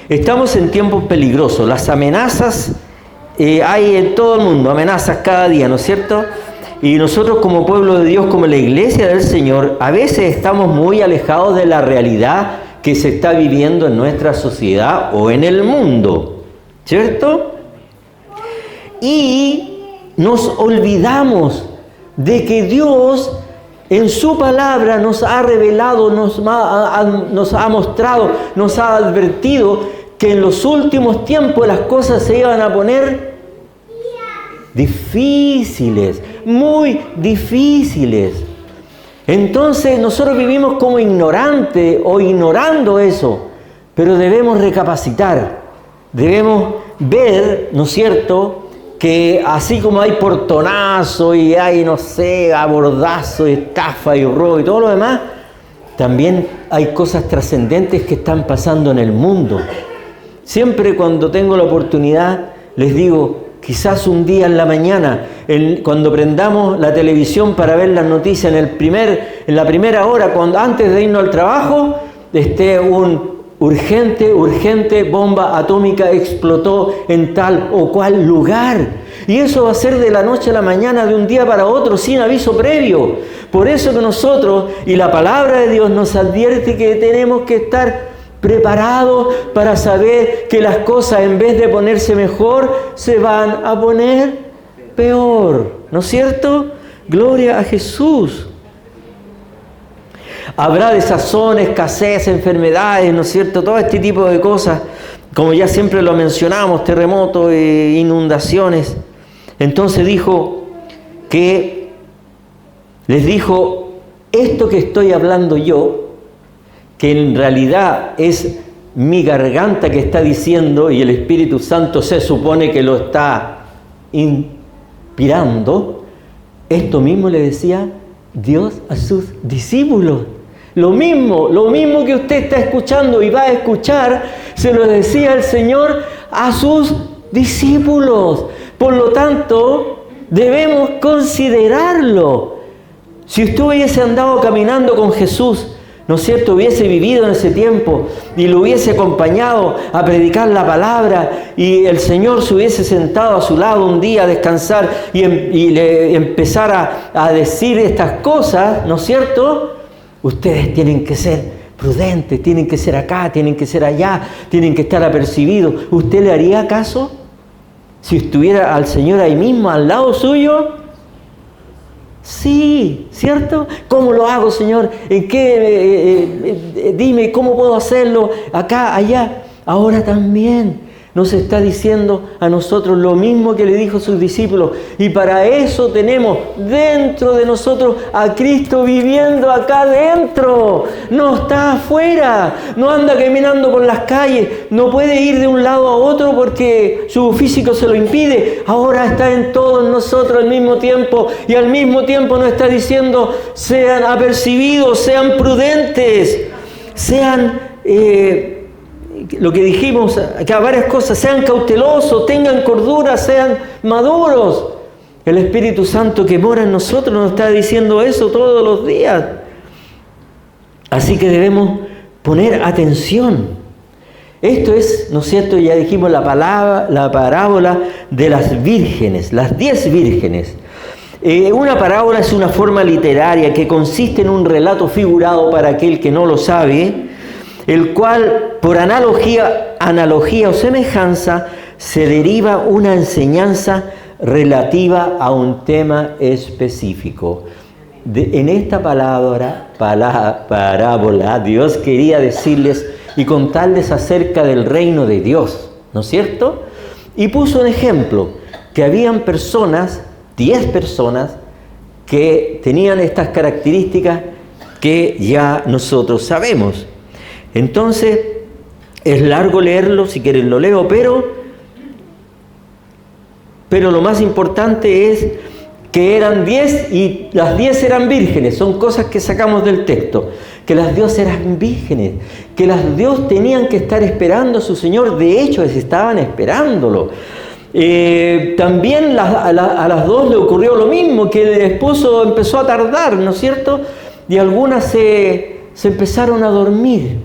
Estamos en tiempos peligrosos. Las amenazas hay en todo el mundo, amenazas cada día, ¿no es cierto? Y nosotros como pueblo de Dios, como la iglesia del Señor, a veces estamos muy alejados de la realidad que se está viviendo en nuestra sociedad o en el mundo, ¿cierto? Y nos olvidamos de que Dios en su palabra nos ha revelado, nos ha mostrado, nos ha advertido que en los últimos tiempos las cosas se iban a poner difíciles, muy difíciles. Entonces nosotros vivimos como ignorantes o ignorando eso, pero debemos recapacitar, debemos ver, ¿no es cierto?, que así como hay portonazo y hay, no sé, abordazo y estafa y robo y todo lo demás, también hay cosas trascendentes que están pasando en el mundo. Siempre cuando tengo la oportunidad les digo, quizás un día en la mañana, cuando prendamos la televisión para ver las noticias en la primera hora, antes de irnos al trabajo, esté un urgente bomba atómica explotó en tal o cual lugar. Y eso va a ser de la noche a la mañana, de un día para otro, sin aviso previo. Por eso que nosotros, y la palabra de Dios nos advierte que tenemos que estar preparados para saber que las cosas, en vez de ponerse mejor, se van a poner peor. ¿No es cierto? Gloria a Jesús. Habrá desazón, escasez, enfermedades, ¿no es cierto? Todo este tipo de cosas, como ya siempre lo mencionamos, terremotos, inundaciones. Entonces les dijo, esto que estoy hablando yo, que en realidad es mi garganta que está diciendo, y el Espíritu Santo se supone que lo está inspirando, esto mismo le decía Dios a sus discípulos. Lo mismo que usted está escuchando y va a escuchar, se lo decía el Señor a sus discípulos. Por lo tanto, debemos considerarlo. Si usted hubiese andado caminando con Jesús, ¿no es cierto?, hubiese vivido en ese tiempo y lo hubiese acompañado a predicar la palabra, y el Señor se hubiese sentado a su lado un día a descansar y le empezara a decir estas cosas, ¿no es cierto?, ustedes tienen que ser prudentes, tienen que ser acá, tienen que ser allá, tienen que estar apercibidos. ¿Usted le haría caso si estuviera al Señor ahí mismo, al lado suyo? Sí, ¿cierto? ¿Cómo lo hago, Señor? ¿En qué? Dime, ¿cómo puedo hacerlo? Acá, allá. Ahora también nos está diciendo a nosotros lo mismo que le dijo a sus discípulos. Y para eso tenemos dentro de nosotros a Cristo viviendo acá dentro. No está afuera, no anda caminando por las calles, no puede ir de un lado a otro porque su físico se lo impide. Ahora está en todos nosotros al mismo tiempo, y al mismo tiempo nos está diciendo, sean apercibidos, sean prudentes, sean... lo que dijimos acá, varias cosas, sean cautelosos, tengan cordura, sean maduros. El Espíritu Santo que mora en nosotros nos está diciendo eso todos los días. Así que debemos poner atención. Esto es, ¿no es cierto?, ya dijimos la parábola de las vírgenes, las 10 vírgenes. Una parábola es una forma literaria que consiste en un relato figurado para aquel que no lo sabe, el cual, por analogía o semejanza, se deriva una enseñanza relativa a un tema específico. En esta parábola, Dios quería decirles y contarles acerca del reino de Dios, ¿no es cierto? Y puso un ejemplo, que habían personas, 10 personas, que tenían estas características que ya nosotros sabemos. Entonces, es largo leerlo, si quieren lo leo, pero lo más importante es que eran 10 y las 10 eran vírgenes. Son cosas que sacamos del texto, que las 10 eran vírgenes, que las 10 tenían que estar esperando a su Señor. De hecho, estaban esperándolo. También a las 2 le ocurrió lo mismo, que el esposo empezó a tardar, ¿no es cierto? Y algunas se empezaron a dormir.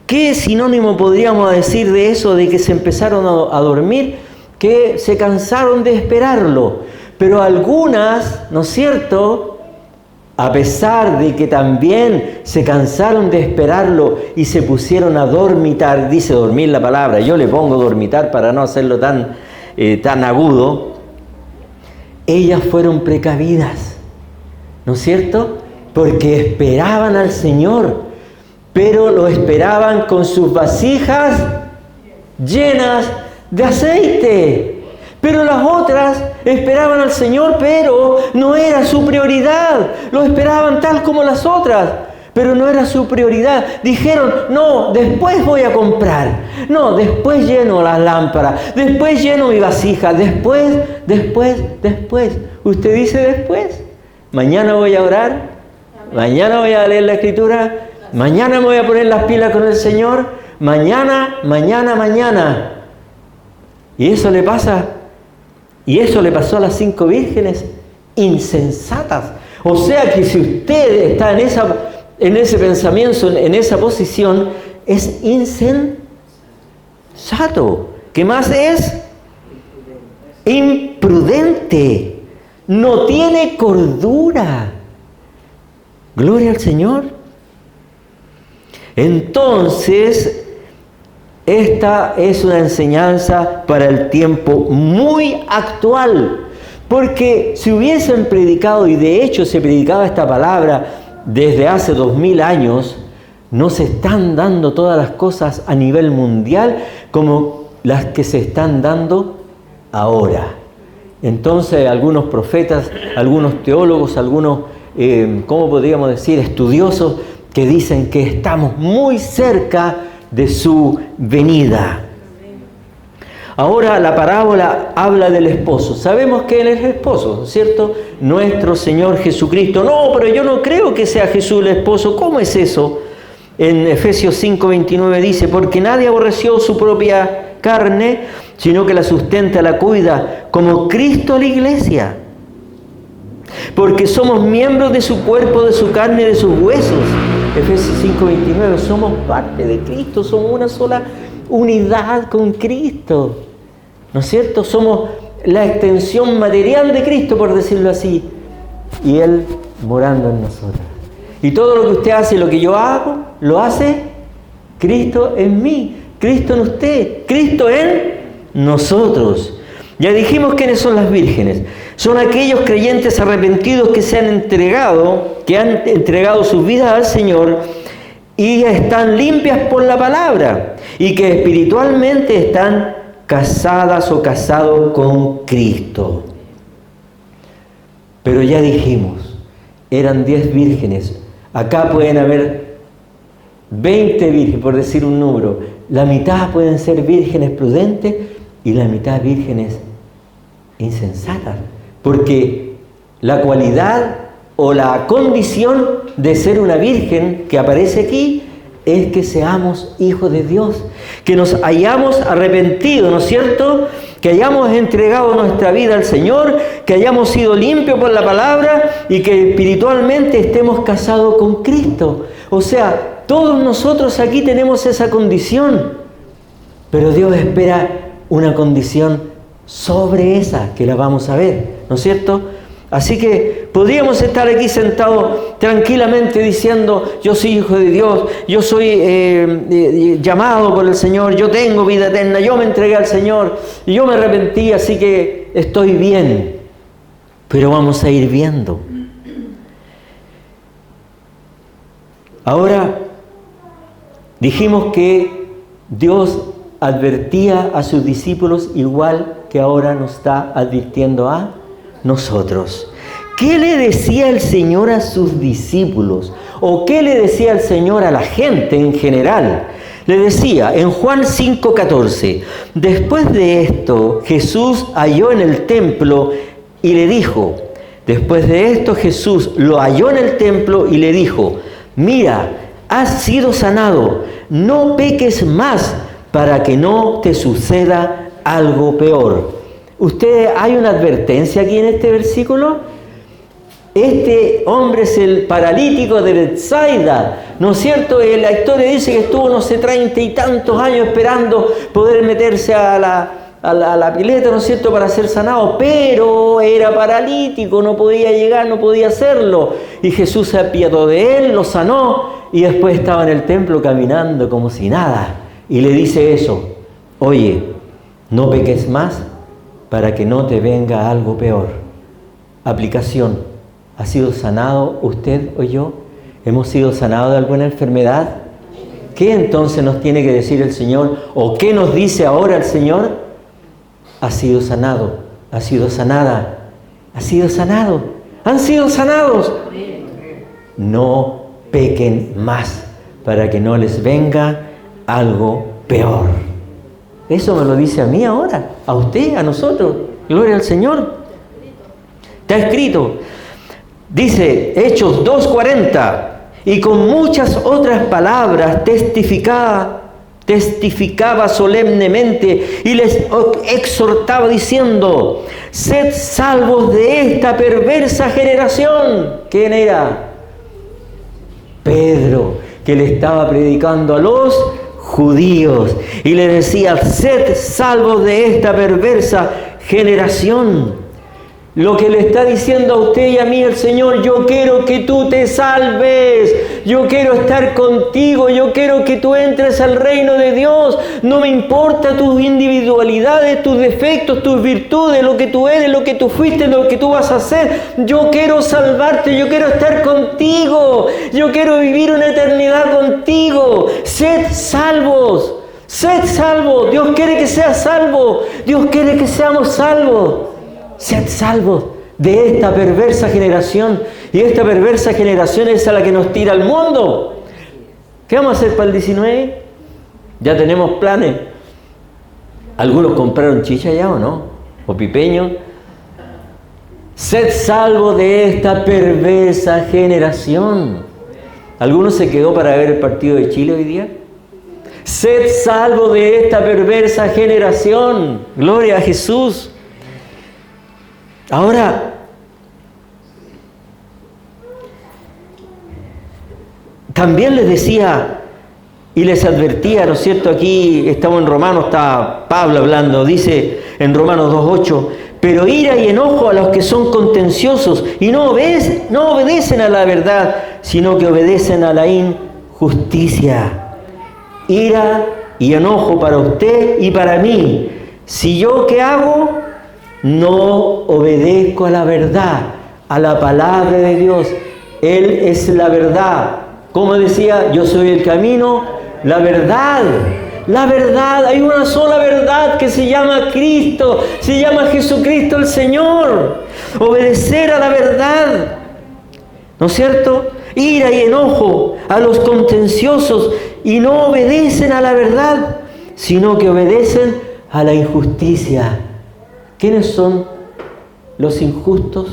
¿Qué sinónimo podríamos decir de eso, de que se empezaron a dormir? Que se cansaron de esperarlo. Pero algunas, ¿no es cierto?, a pesar de que también se cansaron de esperarlo y se pusieron a dormitar, dice dormir la palabra, yo le pongo dormitar para no hacerlo tan agudo, ellas fueron precavidas, ¿no es cierto?, porque esperaban al Señor, pero lo esperaban con sus vasijas llenas de aceite. Pero las otras esperaban al Señor, pero no era su prioridad. Lo esperaban tal como las otras, pero no era su prioridad. Dijeron, no, después voy a comprar. No, después lleno las lámparas. Después lleno mi vasija. Después. Usted dice después. Mañana voy a orar. Mañana voy a leer la Escritura. Mañana me voy a poner las pilas con el Señor. Mañana. Y eso le pasa. Y eso le pasó a las 5 vírgenes insensatas. O sea que si usted está en ese pensamiento, en esa posición, es insensato. ¿Qué más es? Imprudente. No tiene cordura. Gloria al Señor. Entonces, esta es una enseñanza para el tiempo muy actual, porque si hubiesen predicado, y de hecho se predicaba esta palabra desde hace 2000 años, no se están dando todas las cosas a nivel mundial como las que se están dando ahora. Entonces algunos profetas, algunos teólogos, algunos, ¿cómo podríamos decir?, estudiosos, que dicen que estamos muy cerca de su venida. Ahora la parábola habla del esposo. Sabemos que Él es el esposo, ¿no es cierto? Nuestro Señor Jesucristo. No, pero yo no creo que sea Jesús el esposo. ¿Cómo es eso? En Efesios 5:29 dice, porque nadie aborreció su propia carne, sino que la sustenta, la cuida, como Cristo a la iglesia. Porque somos miembros de su cuerpo, de su carne y de sus huesos. Efesios 5:29, somos parte de Cristo, somos una sola unidad con Cristo, ¿no es cierto? Somos la extensión material de Cristo, por decirlo así, y Él morando en nosotros. Y todo lo que usted hace, lo que yo hago, lo hace Cristo en mí, Cristo en usted, Cristo en nosotros. Ya dijimos quiénes son las vírgenes. Son aquellos creyentes arrepentidos que se han entregado, que han entregado sus vidas al Señor y están limpias por la palabra y que espiritualmente están casadas o casados con Cristo. Pero ya dijimos, eran 10 vírgenes. Acá pueden haber 20 vírgenes, por decir un número. La mitad pueden ser vírgenes prudentes y la mitad vírgenes insensatas. Porque la cualidad o la condición de ser una virgen que aparece aquí es que seamos hijos de Dios, que nos hayamos arrepentido, ¿no es cierto?, que hayamos entregado nuestra vida al Señor, que hayamos sido limpios por la palabra y que espiritualmente estemos casados con Cristo. O sea, todos nosotros aquí tenemos esa condición, pero Dios espera una condición sobre esa, que la vamos a ver, ¿no es cierto? Así que podríamos estar aquí sentados tranquilamente diciendo, yo soy hijo de Dios, yo soy llamado por el Señor, yo tengo vida eterna, yo me entregué al Señor, y yo me arrepentí, así que estoy bien. Pero vamos a ir viendo. Ahora, dijimos que Dios advertía a sus discípulos igual que ahora nos está advirtiendo a nosotros. ¿Qué le decía el Señor a sus discípulos? ¿O qué le decía el Señor a la gente en general? Le decía en Juan 5:14, después de esto Jesús halló en el templo y le dijo, después de esto Jesús lo halló en el templo y le dijo, mira, has sido sanado, no peques más para que no te suceda algo peor. ¿Hay una advertencia aquí en este versículo? Este hombre es el paralítico de Betsaida, ¿no es cierto? La historia dice que estuvo, no sé, 30 y tantos años esperando poder meterse a la pileta, ¿no es cierto?, para ser sanado, pero era paralítico, no podía llegar, no podía hacerlo. Y Jesús se apiadó de él, lo sanó, y después estaba en el templo caminando como si nada. Y le dice eso: oye, no peques más para que no te venga algo peor. Aplicación: ¿ha sido sanado usted o yo? ¿Hemos sido sanados de alguna enfermedad? ¿Qué entonces nos tiene que decir el Señor? ¿O qué nos dice ahora el Señor? Ha sido sanado, ha sido sanada, ha sido sanado, han sido sanados. No pequen más para que no les venga algo peor. Eso me lo dice a mí ahora, a usted, a nosotros. Gloria al Señor. Está escrito. Dice Hechos 2:40, y con muchas otras palabras testificaba solemnemente y les exhortaba diciendo: sed salvos de esta perversa generación. ¿Quién era? Pedro, que le estaba predicando a los judíos y le decía: sed salvos de esta perversa generación. Lo que le está diciendo a usted y a mí el Señor: yo quiero que tú te salves, yo quiero estar contigo, yo quiero que tú entres al reino de Dios. No me importa tus individualidades, tus defectos, tus virtudes, lo que tú eres, lo que tú fuiste, lo que tú vas a hacer. Yo quiero salvarte, yo quiero estar contigo, yo quiero vivir una eternidad contigo. Sed salvos, sed salvos. Dios quiere que seas salvo, Dios quiere que seamos salvos. Sed salvos de esta perversa generación. Y esta perversa generación es a la que nos tira al mundo. ¿Qué vamos a hacer para el 19? Ya tenemos planes. ¿Algunos compraron chicha ya o no? ¿O pipeño? Sed salvos de esta perversa generación. ¿Alguno se quedó para ver el partido de Chile hoy día? Sed salvos de esta perversa generación. Gloria a Jesús. Ahora, también les decía y les advertía, ¿no es cierto? Aquí estamos en Romanos, está Pablo hablando, dice en Romanos 2:8: pero ira y enojo a los que son contenciosos y no obedecen a la verdad, sino que obedecen a la injusticia. Ira y enojo para usted y para mí. Si yo, ¿qué hago? No obedezco a la verdad, a la palabra de Dios. Él es la verdad. Como decía, yo soy el camino, la verdad. La verdad, hay una sola verdad que se llama Cristo, se llama Jesucristo el Señor. Obedecer a la verdad, ¿no es cierto? Ira y enojo a los contenciosos y no obedecen a la verdad, sino que obedecen a la injusticia. ¿Quiénes son los injustos?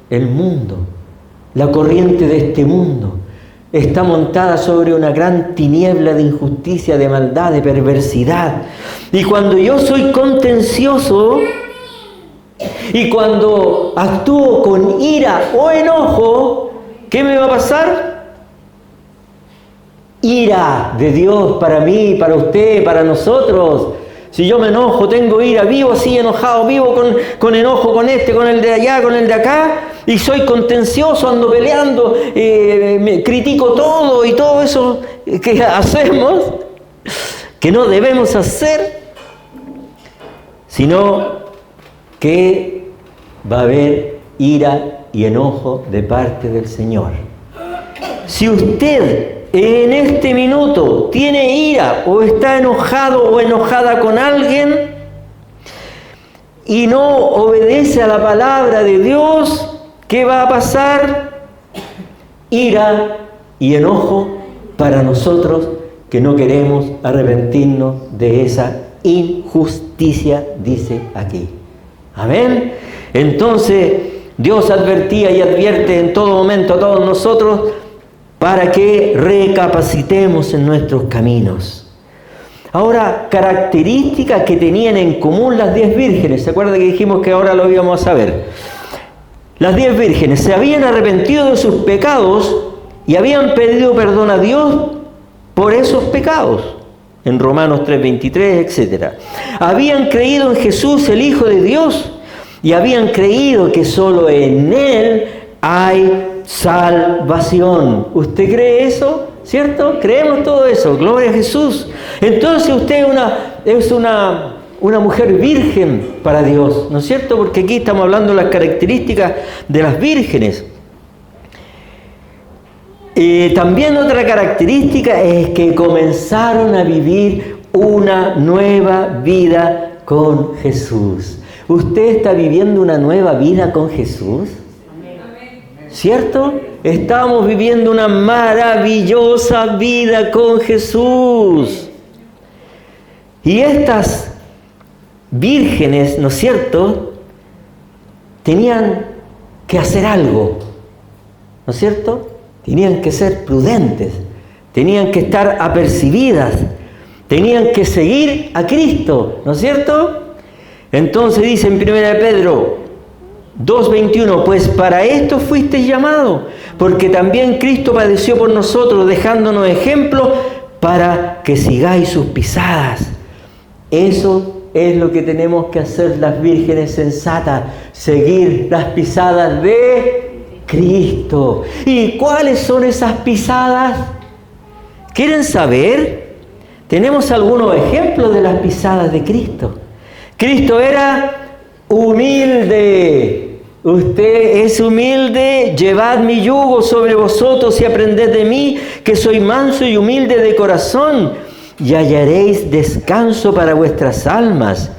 El mundo, la corriente de este mundo. Está montada sobre una gran tiniebla de injusticia, de maldad, de perversidad. Y cuando yo soy contencioso y cuando actúo con ira o enojo, ¿qué me va a pasar? Ira de Dios para mí, para usted, para nosotros. Si yo me enojo, tengo ira, vivo así enojado, vivo con enojo con este, con el de allá, con el de acá, y soy contencioso, ando peleando, me critico todo y todo eso que hacemos, que no debemos hacer, sino que va a haber ira y enojo de parte del Señor. Si usted en este minuto tiene ira o está enojado o enojada con alguien y no obedece a la palabra de Dios, ¿qué va a pasar? Ira y enojo para nosotros que no queremos arrepentirnos de esa injusticia, dice aquí. Amén. Entonces Dios advertía y advierte en todo momento a todos nosotros para que recapacitemos en nuestros caminos. Ahora, características que tenían en común las 10 vírgenes. ¿Se acuerdan que dijimos que ahora lo íbamos a ver? las 10 vírgenes se habían arrepentido de sus pecados y habían pedido perdón a Dios por esos pecados. En Romanos 3:23, etc. Habían creído en Jesús, el Hijo de Dios, y habían creído que solo en Él hay salvación. ¿Usted cree eso? ¿Cierto? Creemos todo eso. Gloria a Jesús. Entonces usted es una mujer virgen para Dios, ¿no es cierto? Porque aquí estamos hablando de las características de las vírgenes. También otra característica es que comenzaron a vivir una nueva vida con Jesús. ¿Usted está viviendo una nueva vida con Jesús? ¿Cierto? Estamos viviendo una maravillosa vida con Jesús. Y estas vírgenes, ¿no es cierto?, tenían que hacer algo, ¿no es cierto? Tenían que ser prudentes, tenían que estar apercibidas, tenían que seguir a Cristo, ¿no es cierto? Entonces dice en 1 Pedro 2:21, pues para esto fuisteis llamados, porque también Cristo padeció por nosotros, dejándonos ejemplo para que sigáis sus pisadas. Eso es lo que tenemos que hacer las vírgenes sensatas, seguir las pisadas de Cristo. ¿Y cuáles son esas pisadas? ¿Quieren saber? Tenemos algunos ejemplos de las pisadas de Cristo. Cristo era humilde. Usted es humilde, llevad mi yugo sobre vosotros y aprended de mí, que soy manso y humilde de corazón, y hallaréis descanso para vuestras almas.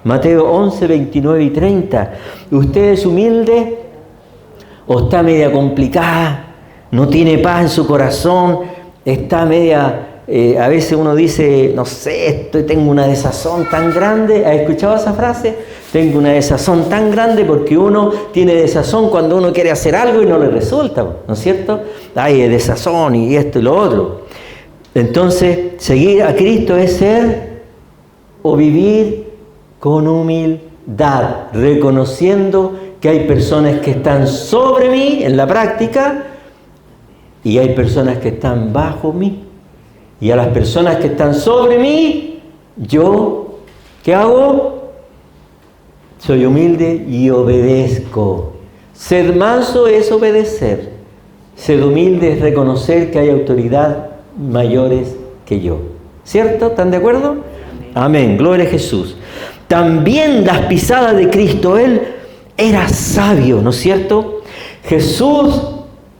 Mateo 11, 29 y 30. ¿Usted es humilde o está media complicada? ¿No tiene paz en su corazón? ¿Está media... a veces uno dice, no sé, tengo una desazón tan grande? ¿Has escuchado esa frase? Tengo una desazón tan grande, porque uno tiene desazón cuando uno quiere hacer algo y no le resulta, ¿no es cierto? Hay desazón y esto y lo otro. Entonces, seguir a Cristo es ser o vivir con humildad, reconociendo que hay personas que están sobre mí en la práctica y hay personas que están bajo mí. Y a las personas que están sobre mí, yo, ¿qué hago? Soy humilde y obedezco. Ser manso es obedecer. Ser humilde es reconocer que hay autoridad mayores que yo. ¿Cierto? ¿Están de acuerdo? Amén. Gloria a Jesús. También las pisadas de Cristo. Él era sabio, ¿no es cierto? Jesús,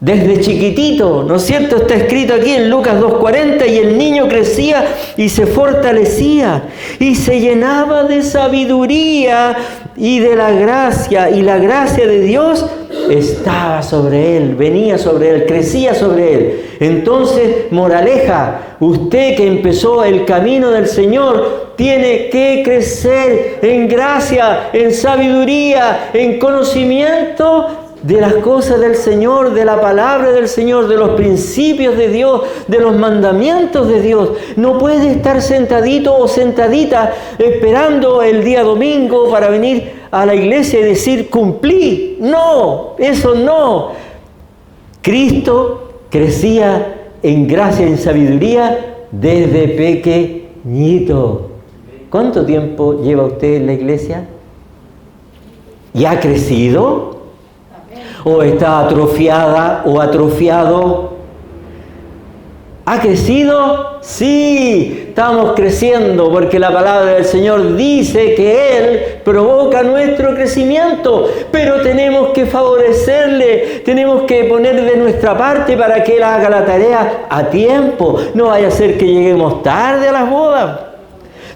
desde chiquitito, ¿no es cierto? Está escrito aquí en Lucas 2:40, y el niño crecía y se fortalecía y se llenaba de sabiduría y de la gracia, y la gracia de Dios estaba sobre él, venía sobre él, crecía sobre él. Entonces, moraleja, usted que empezó el camino del Señor tiene que crecer en gracia, en sabiduría, en conocimiento de las cosas del Señor, de la palabra del Señor, de los principios de Dios, de los mandamientos de Dios. No puede estar sentadito o sentadita esperando el día domingo para venir a la iglesia y decir cumplí. No, eso no. Cristo crecía en gracia y en sabiduría desde pequeñito. ¿Cuánto tiempo lleva usted en la iglesia? ¿Y ha crecido? ¿O está atrofiada o atrofiado? ¿Ha crecido? Sí, estamos creciendo, porque la palabra del Señor dice que Él provoca nuestro crecimiento, pero tenemos que favorecerle, tenemos que poner de nuestra parte para que Él haga la tarea a tiempo. No vaya a ser que lleguemos tarde a las bodas.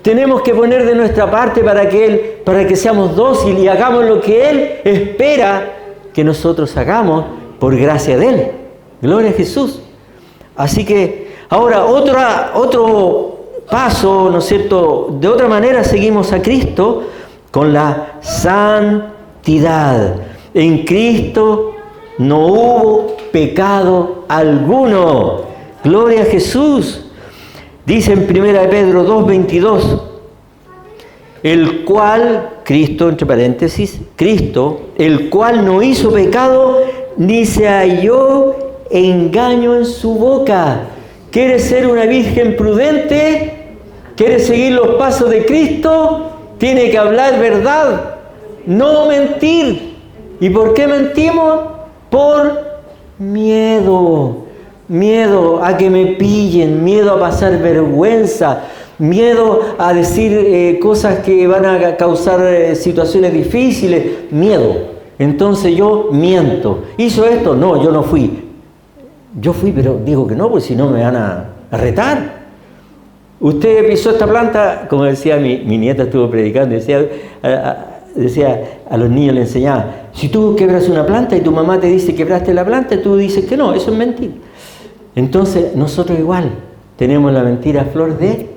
Tenemos que poner de nuestra parte para que seamos dóciles y hagamos lo que Él espera que nosotros hagamos por gracia de Él. Gloria a Jesús. Así que ahora otro paso, ¿no es cierto? De otra manera seguimos a Cristo con la santidad. En Cristo no hubo pecado alguno. Gloria a Jesús. Dice en 1 Pedro 2:22, el cual Cristo, entre paréntesis, Cristo, el cual no hizo pecado, ni se halló engaño en su boca. ¿Quieres ser una virgen prudente? ¿Quieres seguir los pasos de Cristo? Tiene que hablar verdad, no mentir. ¿Y por qué mentimos? Por miedo. Miedo a que me pillen, miedo a pasar vergüenza, miedo a decir cosas que van a causar situaciones difíciles, miedo. Entonces yo miento. ¿Hizo esto? No, yo no fui. Yo fui, pero digo que no, porque si no me van a retar. Usted pisó esta planta, como decía mi nieta, estuvo predicando, decía a los niños, le enseñaba, si tú quebras una planta y tu mamá te dice quebraste la planta, tú dices que no, eso es mentira. Entonces nosotros igual tenemos la mentira a flor de...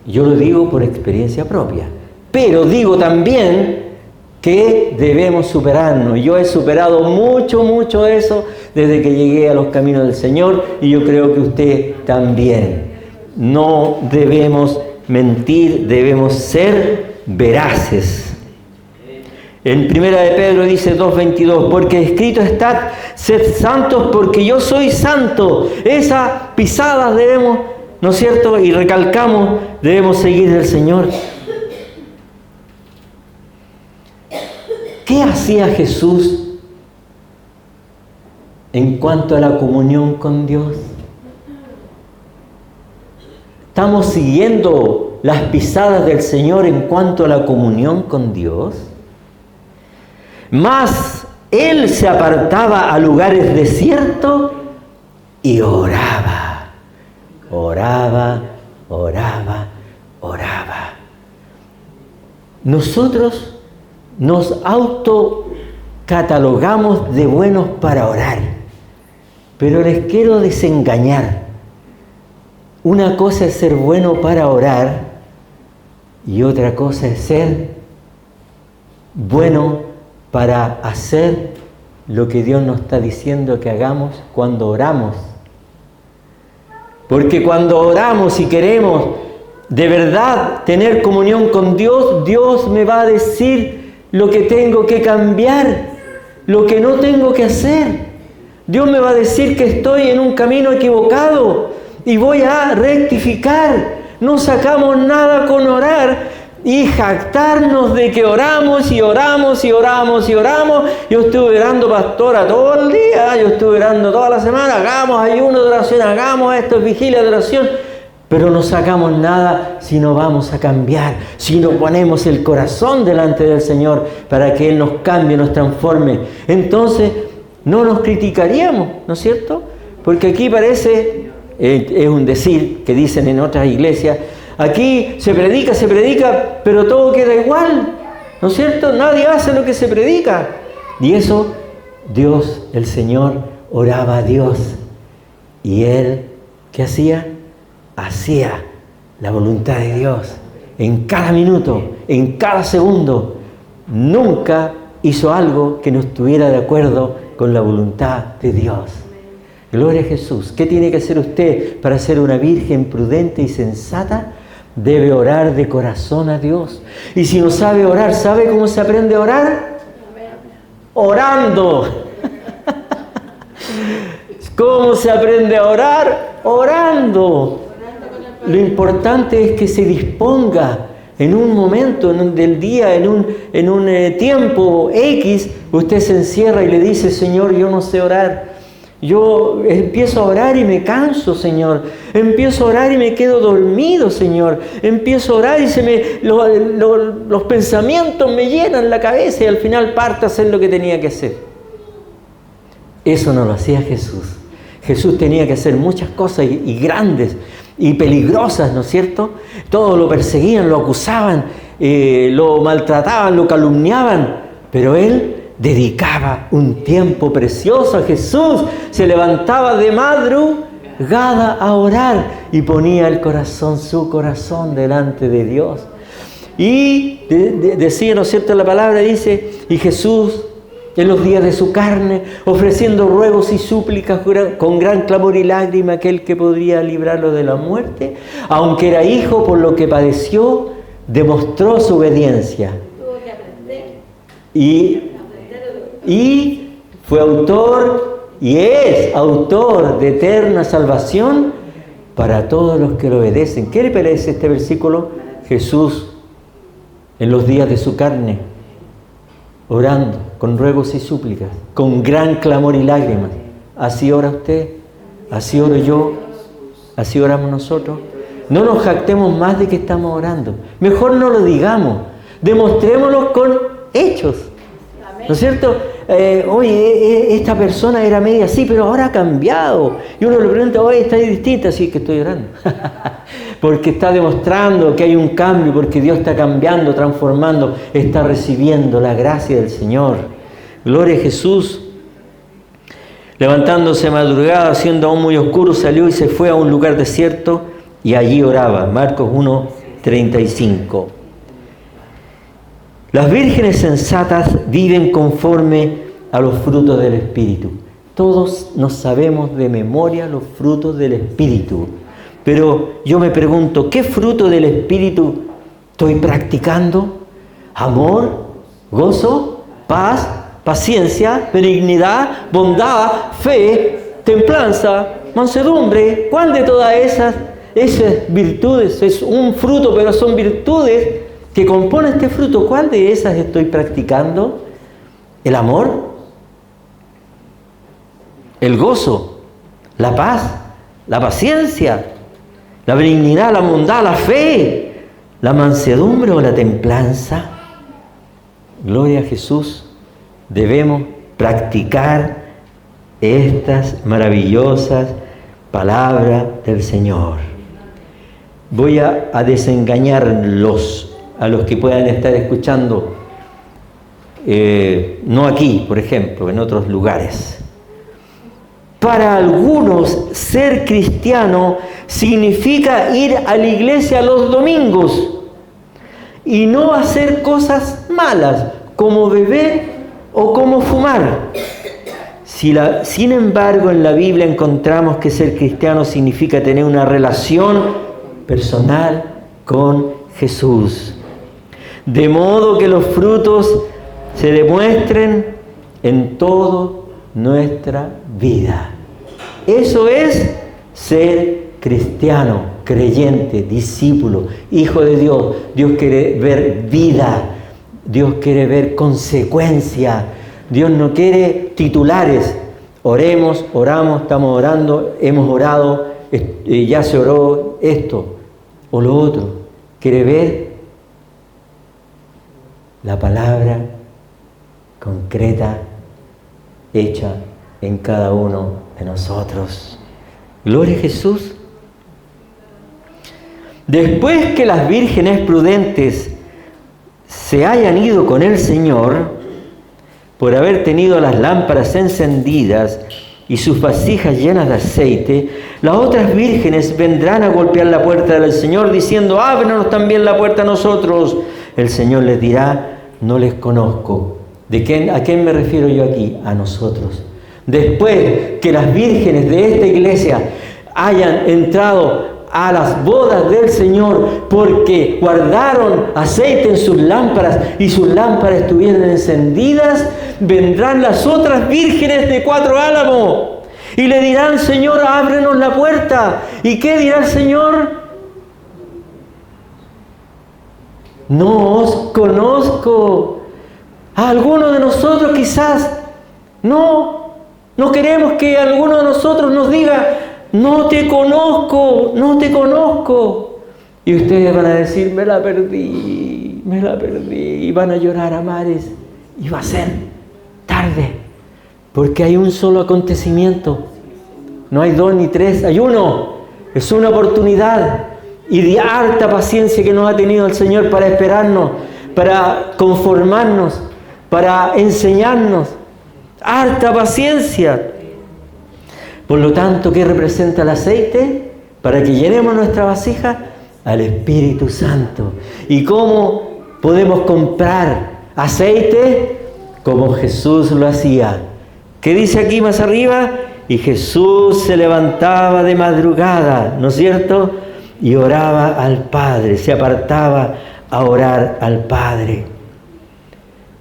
Yo lo digo por experiencia propia, pero digo también que debemos superarnos. Yo he superado mucho eso desde que llegué a los caminos del Señor, y yo creo que usted también. No debemos mentir, debemos ser veraces. En Primera de Pedro dice 2:22, porque escrito está, sed santos porque yo soy santo. Esas pisadas debemos, ¿no es cierto? Y recalcamos, debemos seguir del Señor. ¿Qué hacía Jesús en cuanto a la comunión con Dios? ¿Estamos siguiendo las pisadas del Señor en cuanto a la comunión con Dios? Mas Él se apartaba a lugares desiertos y oraba. Nosotros nos autocatalogamos de buenos para orar, pero les quiero desengañar. Una cosa es ser bueno para orar y otra cosa es ser bueno para hacer lo que Dios nos está diciendo que hagamos cuando oramos. Porque cuando oramos y queremos de verdad tener comunión con Dios, Dios me va a decir lo que tengo que cambiar, lo que no tengo que hacer. Dios me va a decir que estoy en un camino equivocado y voy a rectificar. No sacamos nada con orar y jactarnos de que oramos y oramos y oramos y oramos. Yo estuve orando, pastora, todo el día, yo estuve orando toda la semana, hagamos ayuno de oración, hagamos esto, vigilia de oración, pero no sacamos nada si no vamos a cambiar, si no ponemos el corazón delante del Señor para que Él nos cambie, nos transforme. Entonces no nos criticaríamos, ¿no es cierto? Porque aquí parece, es un decir que dicen en otras iglesias, aquí se predica, pero todo queda igual, ¿no es cierto? Nadie hace lo que se predica. Y eso, Dios, el Señor, oraba a Dios. Y Él, ¿qué hacía? Hacía la voluntad de Dios. En cada minuto, en cada segundo, nunca hizo algo que no estuviera de acuerdo con la voluntad de Dios. Gloria a Jesús. ¿Qué tiene que hacer usted para ser una virgen prudente y sensata? Debe orar de corazón a Dios. Y si no sabe orar, ¿sabe cómo se aprende a orar? Orando. ¿Cómo se aprende a orar? Orando. Lo importante es que se disponga en un momento del día, en un tiempo X, usted se encierra y le dice, Señor, yo no sé orar. Yo empiezo a orar y me canso, Señor. Empiezo a orar y me quedo dormido, Señor. Empiezo a orar y los pensamientos me llenan la cabeza y al final parto a hacer lo que tenía que hacer. Eso no lo hacía Jesús. Jesús tenía que hacer muchas cosas y grandes y peligrosas, ¿no es cierto? Todos lo perseguían, lo acusaban, lo maltrataban, lo calumniaban, pero Él dedicaba un tiempo precioso a Jesús, se levantaba de madrugada a orar y ponía su corazón delante de Dios. Y decía, ¿no es cierto? La palabra dice, y Jesús en los días de su carne, ofreciendo ruegos y súplicas con gran clamor y lágrima, aquel que podría librarlo de la muerte, aunque era hijo, por lo que padeció, demostró su obediencia y fue autor y es autor de eterna salvación para todos los que lo obedecen. ¿Qué le parece este versículo? Jesús, en los días de su carne, orando con ruegos y súplicas, con gran clamor y lágrimas. Así ora usted, así oro yo, así oramos nosotros. No nos jactemos más de que estamos orando. Mejor no lo digamos, demostrémoslo con hechos. ¿No es cierto? Oye, esta persona era media así, pero ahora ha cambiado. Y uno le pregunta, oye, está distinta. Sí, es que estoy orando. Porque está demostrando que hay un cambio, porque Dios está cambiando, transformando, está recibiendo la gracia del Señor. Gloria a Jesús. Levantándose de madrugada, siendo aún muy oscuro, salió y se fue a un lugar desierto y allí oraba. Marcos 1:35. Las vírgenes sensatas viven conforme a los frutos del Espíritu. Todos nos sabemos de memoria los frutos del Espíritu. Pero yo me pregunto, ¿qué fruto del Espíritu estoy practicando? Amor, gozo, paz, paciencia, benignidad, bondad, fe, templanza, mansedumbre. ¿Cuál de todas esas virtudes? Es un fruto, pero son virtudes que componen este fruto. ¿Cuál de esas estoy practicando? ¿El amor? ¿El gozo? ¿La paz? ¿La paciencia? ¿La benignidad? ¿La bondad? ¿La fe? ¿La mansedumbre o la templanza? Gloria a Jesús. Debemos practicar estas maravillosas palabras del Señor. Voy a desengañarlos a los que puedan estar escuchando, no aquí, por ejemplo, en otros lugares. Para algunos, ser cristiano significa ir a la iglesia los domingos y no hacer cosas malas, como beber o como fumar. Sin embargo, en la Biblia encontramos que ser cristiano significa tener una relación personal con Jesús. De modo que los frutos se demuestren en toda nuestra vida. Eso es ser cristiano, creyente, discípulo, hijo de Dios. Dios quiere ver vida, Dios quiere ver consecuencia. Dios no quiere titulares. Oremos, oramos, estamos orando, hemos orado, ya se oró esto o lo otro. Quiere ver la palabra concreta hecha en cada uno de nosotros. Gloria a Jesús. Después que las vírgenes prudentes se hayan ido con el Señor, por haber tenido las lámparas encendidas y sus vasijas llenas de aceite, las otras vírgenes vendrán a golpear la puerta del Señor diciendo, ábrenos también la puerta a nosotros. El Señor les dirá, no les conozco. ¿A quién me refiero yo aquí? A nosotros. Después que las vírgenes de esta iglesia hayan entrado a las bodas del Señor porque guardaron aceite en sus lámparas y sus lámparas estuvieron encendidas, vendrán las otras vírgenes de Cuatro Álamos y le dirán, Señor, ábrenos la puerta. ¿Y qué dirá el Señor? No os conozco. A algunos de nosotros quizás no queremos que alguno de nosotros nos diga, no te conozco, no te conozco. Y ustedes van a decir, me la perdí. Y van a llorar a mares. Y va a ser tarde. Porque hay un solo acontecimiento. No hay dos ni tres, hay uno. Es una oportunidad. Y de harta paciencia que nos ha tenido el Señor para esperarnos, para conformarnos, para enseñarnos. Harta paciencia. Por lo tanto, ¿qué representa el aceite? Para que llenemos nuestra vasija, al Espíritu Santo. ¿Y cómo podemos comprar aceite? Como Jesús lo hacía. ¿Qué dice aquí más arriba? Y Jesús se levantaba de madrugada, ¿no es cierto? Y oraba al Padre, se apartaba a orar al Padre.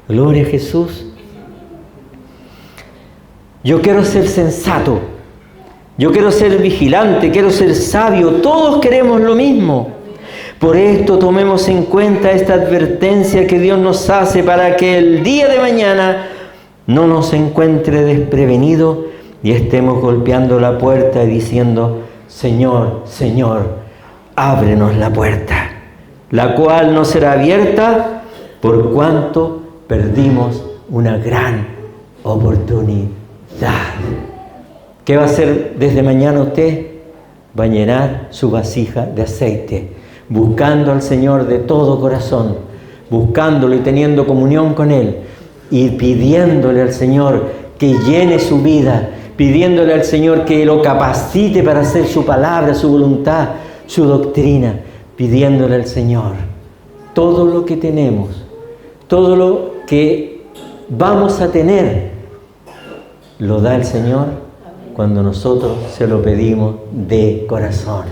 Gloria a Jesús. Yo quiero ser sensato, yo quiero ser vigilante, quiero ser sabio, todos queremos lo mismo. Por esto tomemos en cuenta esta advertencia que Dios nos hace para que el día de mañana no nos encuentre desprevenido y estemos golpeando la puerta y diciendo: Señor, Señor, ábrenos la puerta, la cual no será abierta por cuanto perdimos una gran oportunidad. ¿Qué va a hacer desde mañana usted? Va a llenar su vasija de aceite, buscando al Señor de todo corazón, buscándolo y teniendo comunión con Él, y pidiéndole al Señor que llene su vida, pidiéndole al Señor que lo capacite para hacer su palabra, su voluntad, su doctrina, pidiéndole al Señor todo lo que tenemos, todo lo que vamos a tener, lo da el Señor cuando nosotros se lo pedimos de corazón.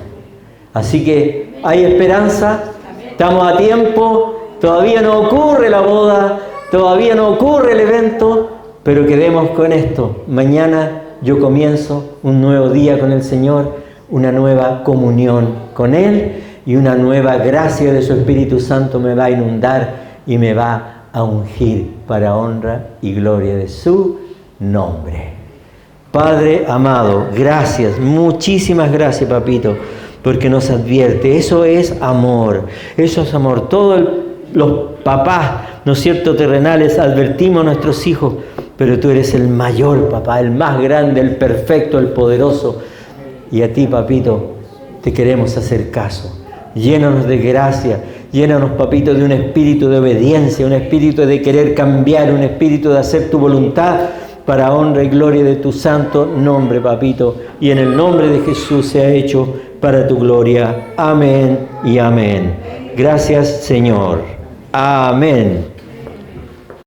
Así que hay esperanza, estamos a tiempo, todavía no ocurre la boda, todavía no ocurre el evento, pero quedemos con esto. Mañana yo comienzo un nuevo día con el Señor, una nueva comunión con Él y una nueva gracia de su Espíritu Santo me va a inundar y me va a ungir para honra y gloria de su nombre. Padre amado, gracias, muchísimas gracias, papito, porque nos advierte. Eso es amor, eso es amor. Todos los papás, ¿no es cierto?, terrenales, advertimos a nuestros hijos, pero tú eres el mayor papá, el más grande, el perfecto, el poderoso. Y a ti, papito, te queremos hacer caso. Llénanos de gracia, llénanos, papito, de un espíritu de obediencia, un espíritu de querer cambiar, un espíritu de hacer tu voluntad para honra y gloria de tu santo nombre, papito. Y en el nombre de Jesús sea hecho para tu gloria. Amén y amén. Gracias, Señor. Amén.